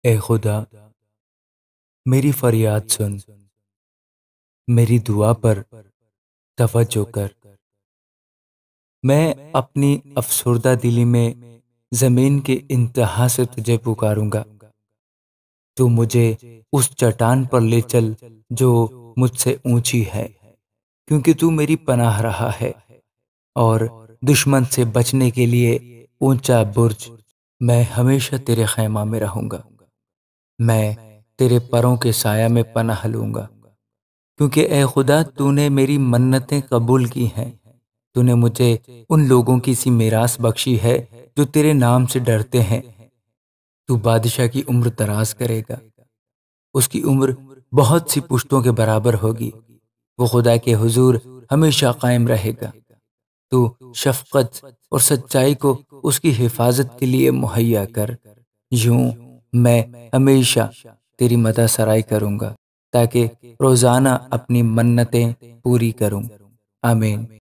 اے خدا، میری فریاد سن، میری دعا پر توجہ کر۔ میں اپنی افسردہ دلی میں زمین کے انتہا سے تجھے پکاروں گا۔ تو مجھے اس چٹان پر لے چل جو مجھ سے اونچی ہے، کیونکہ تو میری پناہ رہا ہے اور دشمن سے بچنے کے لیے اونچا برج۔ میں ہمیشہ تیرے خیمہ میں رہوں گا، میں تیرے پروں کے سایہ میں پناہ لوں گا، کیونکہ اے خدا تو نے میری منتیں قبول کی ہیں۔ تو نے مجھے ان لوگوں کی سی میراث بخشی ہے جو تیرے نام سے ڈرتے ہیں۔ تو بادشاہ کی عمر دراز کرے گا، اس کی عمر بہت سی پشتوں کے برابر ہوگی، وہ خدا کے حضور ہمیشہ قائم رہے گا۔ تو شفقت اور سچائی کو اس کی حفاظت کے لیے مہیا کر۔ یوں میں ہمیشہ تیری مدح سرائی کروں گا، تاکہ روزانہ اپنی منتیں پوری کروں۔ آمین۔